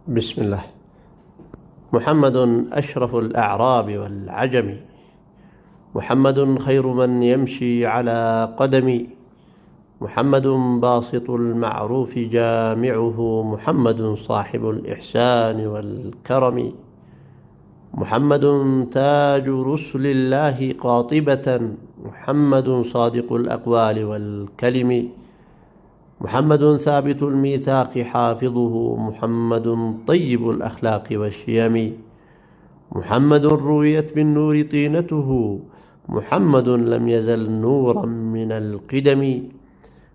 بسم الله. محمد أشرف الأعراب والعجم، محمد خير من يمشي على قدم، محمد باسط المعروف جامعه، محمد صاحب الإحسان والكرم، محمد تاج رسل الله قاطبة، محمد صادق الأقوال والكلم، محمد ثابت الميثاق حافظه، محمد طيب الأخلاق والشيم، محمد رويت بالنور طينته، محمد لم يزل نورا من القدم.